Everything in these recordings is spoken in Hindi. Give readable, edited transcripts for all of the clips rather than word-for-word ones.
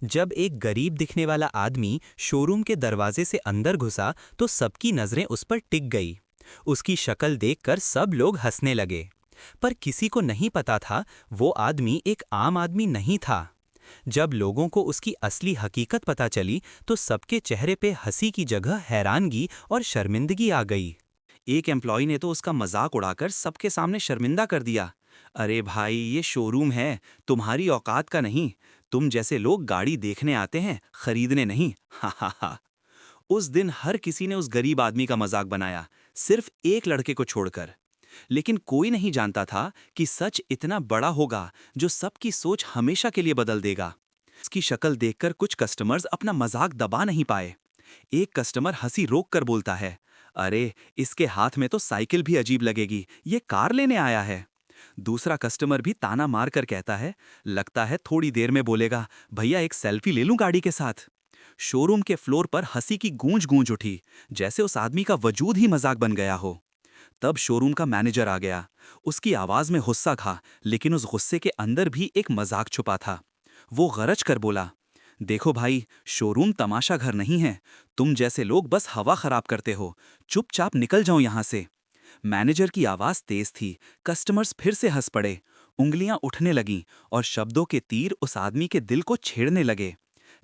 जब एक गरीब दिखने वाला आदमी शोरूम के दरवाजे से अंदर घुसा तो सबकी नजरें उस पर टिक गई। उसकी शक्ल देखकर सब लोग हंसने लगे। पर किसी को नहीं पता था वो आदमी एक आम आदमी नहीं था। जब लोगों को उसकी असली हकीकत पता चली तो सबके चेहरे पे हंसी की जगह हैरानगी और शर्मिंदगी आ गई। एक एम्प्लॉय ने तो उसका मजाक उड़ाकर सबके सामने शर्मिंदा कर दिया। अरे भाई, ये शोरूम है, तुम्हारी औकात का नहीं। तुम जैसे लोग गाड़ी देखने आते हैं, खरीदने नहीं। हा हा हा। उस दिन हर किसी ने उस गरीब आदमी का मजाक बनाया, सिर्फ एक लड़के को छोड़कर। लेकिन कोई नहीं जानता था कि सच इतना बड़ा होगा जो सबकी सोच हमेशा के लिए बदल देगा। उसकी शक्ल देखकर कुछ कस्टमर्स अपना मजाक दबा नहीं पाए। एक कस्टमर हंसी रोक कर बोलता है, अरे, इसके हाथ में तो साइकिल भी अजीब लगेगी, ये कार लेने आया है। दूसरा कस्टमर भी ताना मार कर कहता है, लगता है थोड़ी देर में बोलेगा, भैया एक सेल्फी ले लूं गाड़ी के साथ। शोरूम के फ्लोर पर हंसी की गूंज गूंज उठी, जैसे उस आदमी का वजूद ही मजाक बन गया हो। तब शोरूम का मैनेजर आ गया। उसकी आवाज में गुस्सा था, लेकिन उस गुस्से के अंदर भी एक मजाक छुपा था। वो गरज कर बोला, देखो भाई, शोरूम तमाशा घर नहीं है। तुम जैसे लोग बस हवा खराब करते हो। चुपचाप निकल जाओ यहां से। मैनेजर की आवाज तेज थी। कस्टमर्स फिर से हंस पड़े। उंगलियां उठने लगीं और शब्दों के तीर उस आदमी के दिल को छेड़ने लगे।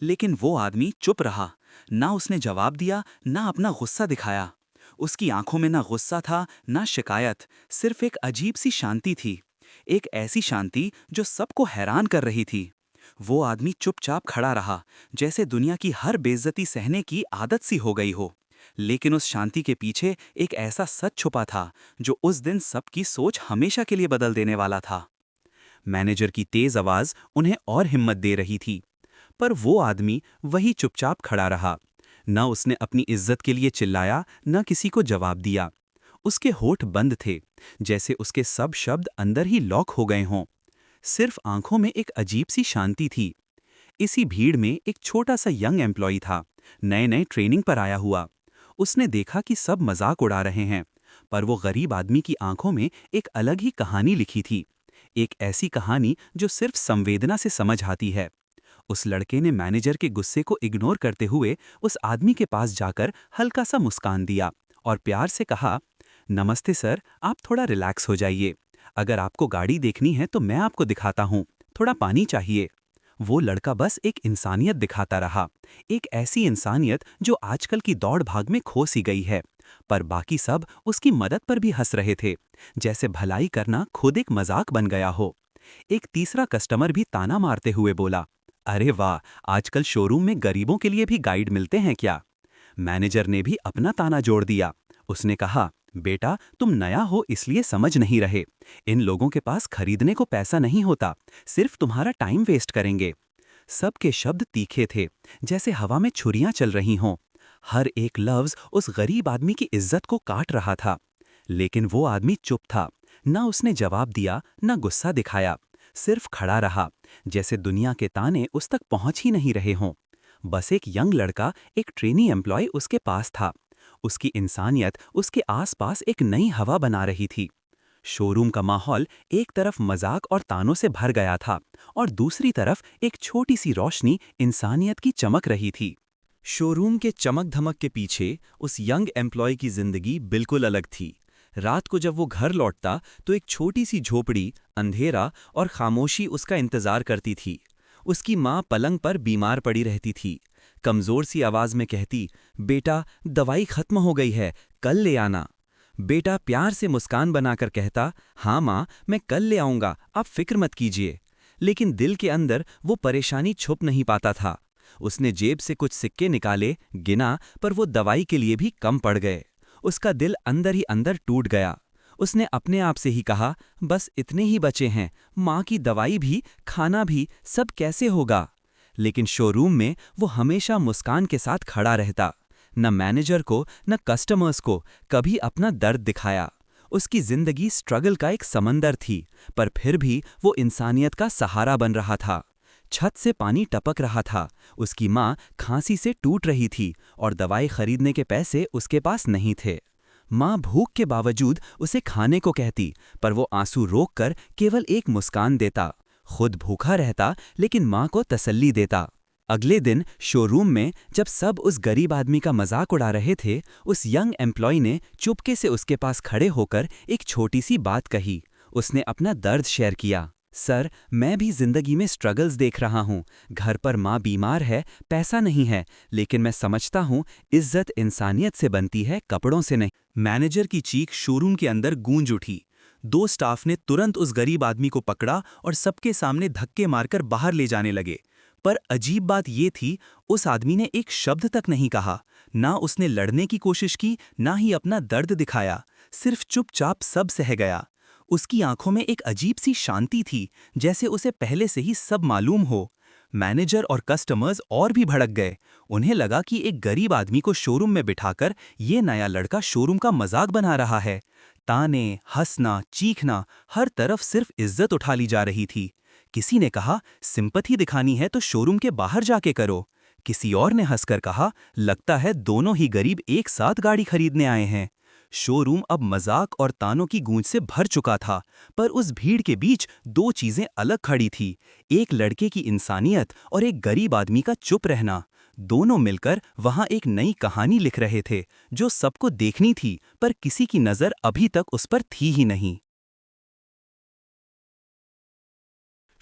लेकिन वो आदमी चुप रहा। ना उसने जवाब दिया, ना अपना गुस्सा दिखाया। उसकी आंखों में ना गुस्सा था, ना शिकायत, सिर्फ एक अजीब सी शांति थी। एक ऐसी शांति जो सबको हैरान कर रही थी। वो आदमी चुपचाप खड़ा रहा, जैसे दुनिया की हर बेइज्जती सहने की आदत सी हो गई हो। लेकिन उस शांति के पीछे एक ऐसा सच छुपा था जो उस दिन सबकी सोच हमेशा के लिए बदल देने वाला था। मैनेजर की तेज आवाज उन्हें और हिम्मत दे रही थी, पर वो आदमी वही चुपचाप खड़ा रहा। न उसने अपनी इज्जत के लिए चिल्लाया, न किसी को जवाब दिया। उसके होठ बंद थे, जैसे उसके सब शब्द अंदर ही लॉक हो गए हों। सिर्फ आंखों में एक अजीब सी शांति थी। इसी भीड़ में एक छोटा सा यंग एम्प्लॉय था, नए नए ट्रेनिंग पर आया हुआ। उसने देखा कि सब मजाक उड़ा रहे हैं, पर वो गरीब आदमी की आंखों में एक अलग ही कहानी लिखी थी। एक ऐसी कहानी जो सिर्फ संवेदना से समझ आती है। उस लड़के ने मैनेजर के गुस्से को इग्नोर करते हुए उस आदमी के पास जाकर हल्का सा मुस्कान दिया और प्यार से कहा, नमस्ते सर, आप थोड़ा रिलैक्स हो जाइए। अगर आपको गाड़ी देखनी है तो मैं आपको दिखाता हूँ। थोड़ा पानी चाहिए। वो लड़का बस एक इंसानियत दिखाता रहा, एक ऐसी इंसानियत जो आजकल की दौड़ भाग में खो सी गई है। पर बाकी सब उसकी मदद पर भी हंस रहे थे, जैसे भलाई करना खुद एक मजाक बन गया हो। एक तीसरा कस्टमर भी ताना मारते हुए बोला, अरे वाह, आजकल शोरूम में गरीबों के लिए भी गाइड मिलते हैं क्या? मैनेजर ने भी अपना ताना जोड़ दिया। उसने कहा, बेटा, तुम नया हो इसलिए समझ नहीं रहे। इन लोगों के पास खरीदने को पैसा नहीं होता, सिर्फ तुम्हारा टाइम वेस्ट करेंगे। सबके शब्द तीखे थे, जैसे हवा में छुरियां चल रही हों। हर एक लफ्ज उस गरीब आदमी की इज्जत को काट रहा था। लेकिन वो आदमी चुप था। ना उसने जवाब दिया, ना गुस्सा दिखाया। सिर्फ खड़ा रहा, जैसे दुनिया के ताने उस तक पहुंच ही नहीं रहे हों। बस एक यंग लड़का, एक ट्रेनी एम्प्लॉय उसके पास था। उसकी इंसानियत उसके आसपास एक नई हवा बना रही थी। शोरूम का माहौल एक तरफ मजाक और तानों से भर गया था और दूसरी तरफ एक छोटी सी रोशनी इंसानियत की चमक रही थी। शोरूम के चमक धमक के पीछे उस यंग एम्प्लॉय की जिंदगी बिल्कुल अलग थी। रात को जब वो घर लौटता तो एक छोटी सी झोपड़ी, अंधेरा और खामोशी उसका इंतजार करती थी। उसकी माँ पलंग पर बीमार पड़ी रहती थी। कमजोर सी आवाज में कहती, बेटा, दवाई खत्म हो गई है, कल ले आना। बेटा प्यार से मुस्कान बनाकर कहता, हाँ माँ, मैं कल ले आऊंगा, आप फिक्र मत कीजिए। लेकिन दिल के अंदर वो परेशानी छुप नहीं पाता था। उसने जेब से कुछ सिक्के निकाले, गिना, पर वो दवाई के लिए भी कम पड़ गए। उसका दिल अंदर ही अंदर टूट गया। उसने अपने आप से ही कहा, बस इतने ही बचे हैं, माँ की दवाई भी, खाना भी, सब कैसे होगा? लेकिन शोरूम में वो हमेशा मुस्कान के साथ खड़ा रहता। न मैनेजर को, न कस्टमर्स को कभी अपना दर्द दिखाया। उसकी जिंदगी स्ट्रगल का एक समंदर थी, पर फिर भी वो इंसानियत का सहारा बन रहा था। छत से पानी टपक रहा था। उसकी माँ खांसी से टूट रही थी और दवाई खरीदने के पैसे उसके पास नहीं थे। माँ भूख के बावजूद उसे खाने को कहती, पर वो आंसू रोककर केवल एक मुस्कान देता। खुद भूखा रहता, लेकिन माँ को तसल्ली देता। अगले दिन शोरूम में जब सब उस गरीब आदमी का मजाक उड़ा रहे थे, उस यंग एम्प्लॉय ने चुपके से उसके पास खड़े होकर एक छोटी सी बात कही। उसने अपना दर्द शेयर किया। सर, मैं भी जिंदगी में स्ट्रगल्स देख रहा हूँ। घर पर माँ बीमार है, पैसा नहीं है, लेकिन मैं समझता हूँ इज्जत इंसानियत से बनती है, कपड़ों से नहीं। मैनेजर की चीख शोरूम के अंदर गूंज उठी। 2 स्टाफ ने तुरंत उस गरीब आदमी को पकड़ा और सबके सामने धक्के मारकर बाहर ले जाने लगे। पर अजीब बात ये थी, उस आदमी ने एक शब्द तक नहीं कहा। ना उसने लड़ने की कोशिश की, ना ही अपना दर्द दिखाया। सिर्फ चुपचाप सब सह गया। उसकी आंखों में एक अजीब सी शांति थी, जैसे उसे पहले से ही सब मालूम हो। मैनेजर और कस्टमर्स और भी भड़क गए। उन्हें लगा कि एक गरीब आदमी को शोरूम में बिठाकर ये नया लड़का शोरूम का मजाक बना रहा है। ताने, हंसना, चीखना, हर तरफ सिर्फ इज्जत उठा ली जा रही थी। किसी ने कहा, सिंपैथी दिखानी है तो शोरूम के बाहर जाके करो। किसी और ने हंसकर कहा, लगता है दोनों ही गरीब एक साथ गाड़ी खरीदने आए हैं। शोरूम अब मजाक और तानों की गूंज से भर चुका था, पर उस भीड़ के बीच 2 चीजें अलग खड़ी थी। एक लड़के की इंसानियत और एक गरीब आदमी का चुप रहना। दोनों मिलकर वहां एक नई कहानी लिख रहे थे, जो सबको देखनी थी, पर किसी की नजर अभी तक उस पर थी ही नहीं।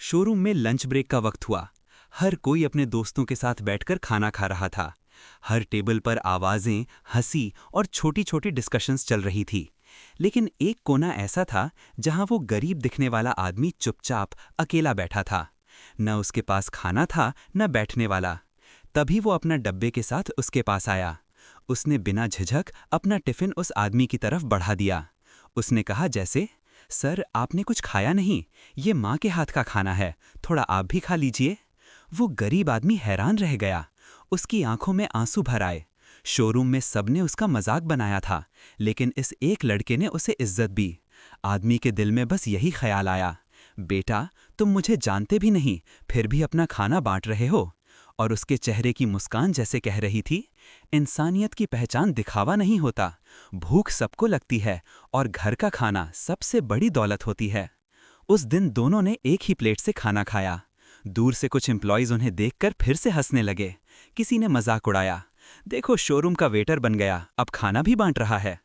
शोरूम में लंच ब्रेक का वक्त हुआ। हर कोई अपने दोस्तों के साथ बैठकर खाना खा रहा था। हर टेबल पर आवाजें, हंसी और छोटी-छोटी डिस्कशंस चल रही थी। लेकिन एक कोना ऐसा था जहां वो गरीब दिखने वाला आदमी चुपचाप अकेला बैठा था। न उसके पास खाना था, न बैठने वाला। तभी वो अपना डब्बे के साथ उसके पास आया। उसने बिना झिझक अपना टिफिन उस आदमी की तरफ बढ़ा दिया। उसने कहा, जैसे, सर, आपने कुछ खाया नहीं, ये माँ के हाथ का खाना है, थोड़ा आप भी खा लीजिए। वो गरीब आदमी हैरान रह गया। उसकी आंखों में आंसू भर आए। शोरूम में सबने उसका मजाक बनाया था, लेकिन इस एक लड़के ने उसे इज्जत दी। आदमी के दिल में बस यही ख्याल आया, बेटा, तुम मुझे जानते भी नहीं, फिर भी अपना खाना बांट रहे हो। और उसके चेहरे की मुस्कान जैसे कह रही थी, इंसानियत की पहचान दिखावा नहीं होता, भूख सबको लगती है और घर का खाना सबसे बड़ी दौलत होती है। उस दिन दोनों ने एक ही प्लेट से खाना खाया। दूर से कुछ एम्प्लॉइज उन्हें देखकर फिर से हंसने लगे। किसी ने मजाक उड़ाया, देखो शोरूम का वेटर बन गया, अब खाना भी बांट रहा है।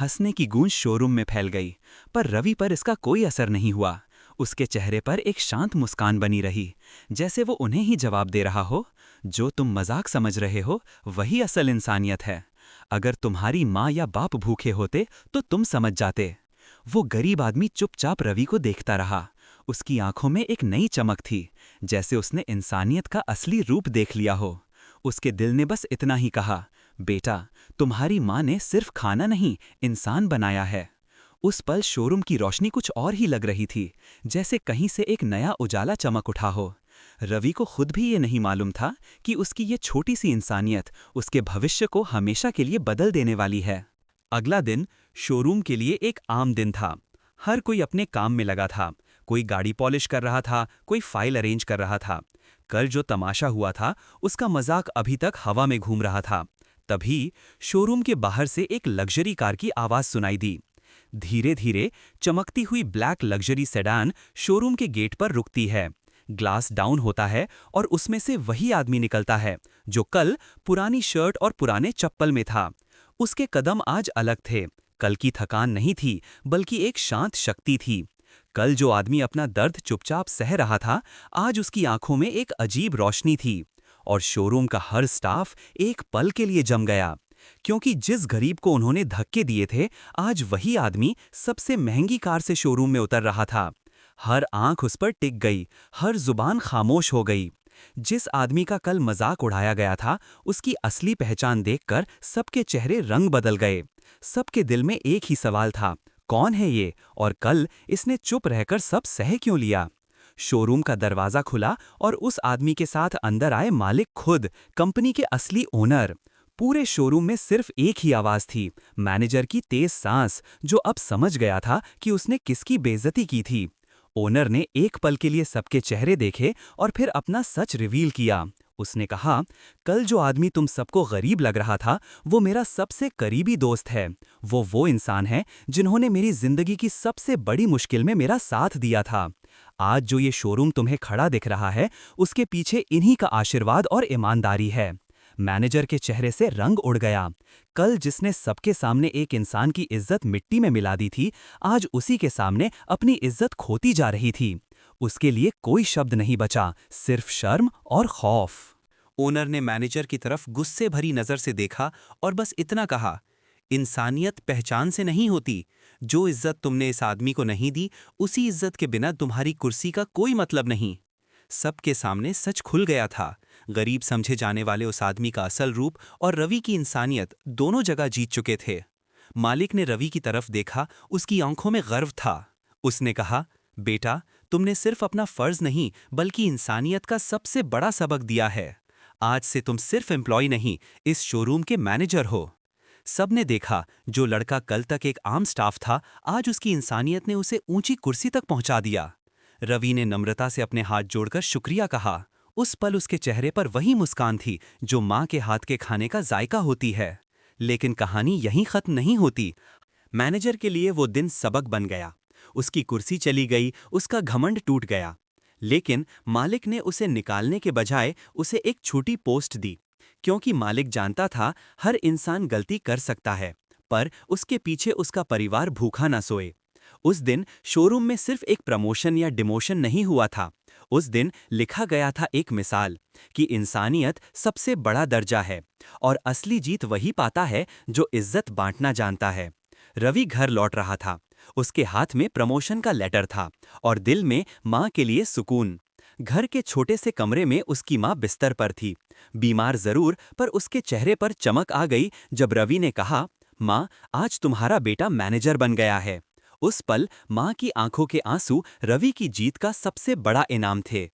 हंसने की गूंज शोरूम में फैल गई, पर रवि पर इसका कोई असर नहीं हुआ। उसके चेहरे पर एक शांत मुस्कान बनी रही, जैसे वो उन्हें ही जवाब दे रहा हो, जो तुम मजाक समझ रहे हो वही असल इंसानियत है। अगर तुम्हारी माँ या बाप भूखे होते तो तुम समझ जाते। वो गरीब आदमी चुपचाप रवि को देखता रहा। उसकी आंखों में एक नई चमक थी, जैसे उसने इंसानियत का असली रूप देख लिया हो। उसके दिल ने बस इतना ही कहा, बेटा, तुम्हारी माँ ने सिर्फ खाना नहीं, इंसान बनाया है। उस पल शोरूम की रोशनी कुछ और ही लग रही थी, जैसे कहीं से एक नया उजाला चमक उठा हो। रवि को खुद भी ये नहीं मालूम था कि उसकी ये छोटी सी इंसानियत उसके भविष्य को हमेशा के लिए बदल देने वाली है। अगला दिन शोरूम के लिए एक आम दिन था। हर कोई अपने काम में लगा था। कोई गाड़ी पॉलिश कर रहा था, कोई फाइल अरेंज कर रहा था। कल जो तमाशा हुआ था, उसका मजाक अभी तक हवा में घूम रहा था। तभी शोरूम के बाहर से एक लग्जरी कार की आवाज सुनाई दी। धीरे धीरे चमकती हुई ब्लैक लग्जरी सेडान शोरूम के गेट पर रुकती है। ग्लास डाउन होता है और उसमें से वही आदमी निकलता है जो कल पुरानी शर्ट और पुराने चप्पल में था। उसके कदम आज अलग थे। कल की थकान नहीं थी, बल्कि एक शांत शक्ति थी। कल जो आदमी अपना दर्द चुपचाप सह रहा था, आज उसकी आंखों में एक अजीब रोशनी थी। और शोरूम का हर स्टाफ एक पल के लिए जम गया, क्योंकि जिस गरीब को उन्होंने धक्के दिए थे, आज वही आदमी सबसे महंगी कार से शोरूम में उतर रहा था। हर आंख उस पर टिक गई, हर जुबान खामोश हो गई। जिस आदमी का कल मजाक उड़ाया गया था, उसकी असली पहचान देखकर सबके चेहरे रंग बदल गए। सबके दिल में एक ही सवाल था, कौन है ये, और कल इसने चुप रहकर सब सह क्यों लिया। शोरूम का दरवाजा खुला और उस आदमी के साथ अंदर आए मालिक खुद, कंपनी के असली ओनर। पूरे शोरूम में सिर्फ एक ही आवाज थी, मैनेजर की तेज सांस, जो अब समझ गया था कि उसने किसकी बेइज्जती की थी। ओनर ने एक पल के लिए सबके चेहरे देखे और फिर अपना सच रिवील किया। उसने कहा, कल जो आदमी तुम सबको गरीब लग रहा था, वो मेरा सबसे करीबी दोस्त है। वो इंसान है जिन्होंने मेरी जिंदगी की सबसे बड़ी मुश्किल में मेरा साथ दिया था। आज जो ये शोरूम तुम्हें खड़ा दिख रहा है, उसके पीछे इन्हीं का आशीर्वाद और ईमानदारी है। मैनेजर के चेहरे से रंग उड़ गया। कल जिसने सबके सामने एक इंसान की इज्जत मिट्टी में मिला दी थी, आज उसी के सामने अपनी इज्जत खोती जा रही थी। उसके लिए कोई शब्द नहीं बचा, सिर्फ शर्म और खौफ। ओनर ने मैनेजर की तरफ गुस्से भरी नजर से देखा और बस इतना कहा, इंसानियत पहचान से नहीं होती। जो इज्जत तुमने इस आदमी को नहीं दी, उसी इज्जत के बिना तुम्हारी कुर्सी का कोई मतलब नहीं। सबके सामने सच खुल गया था। गरीब समझे जाने वाले उस आदमी का असल रूप और रवि की इंसानियत दोनों जगह जीत चुके थे। मालिक ने रवि की तरफ देखा, उसकी आंखों में गर्व था। उसने कहा, बेटा, तुमने सिर्फ अपना फर्ज नहीं बल्कि इंसानियत का सबसे बड़ा सबक दिया है। आज से तुम सिर्फ एम्प्लॉय नहीं, इस शोरूम के मैनेजर हो। सबने देखा, जो लड़का कल तक एक आम स्टाफ था, आज उसकी इंसानियत ने उसे ऊंची कुर्सी तक पहुंचा दिया। रवि ने नम्रता से अपने हाथ जोड़कर शुक्रिया कहा। उस पल उसके चेहरे पर वही मुस्कान थी जो माँ के हाथ के खाने का जायका होती है। लेकिन कहानी यहीं खत्म नहीं होती। मैनेजर के लिए वो दिन सबक बन गया। उसकी कुर्सी चली गई, उसका घमंड टूट गया। लेकिन मालिक ने उसे निकालने के बजाय उसे एक छोटी पोस्ट दी, क्योंकि मालिक जानता था हर इंसान गलती कर सकता है, पर उसके पीछे उसका परिवार भूखा ना सोए। उस दिन शोरूम में सिर्फ एक प्रमोशन या डिमोशन नहीं हुआ था। उस दिन लिखा गया था एक मिसाल कि इंसानियत सबसे बड़ा दर्जा है और असली जीत वही पाता है जो इज्जत बांटना जानता है। रवि घर लौट रहा था। उसके हाथ में प्रमोशन का लेटर था और दिल में माँ के लिए सुकून। घर के छोटे से कमरे में उसकी माँ बिस्तर पर थी, बीमार जरूर, पर उसके चेहरे पर चमक आ गई जब रवि ने कहा, माँ, आज तुम्हारा बेटा मैनेजर बन गया है। उस पल माँ की आंखों के आंसू रवि की जीत का सबसे बड़ा इनाम थे।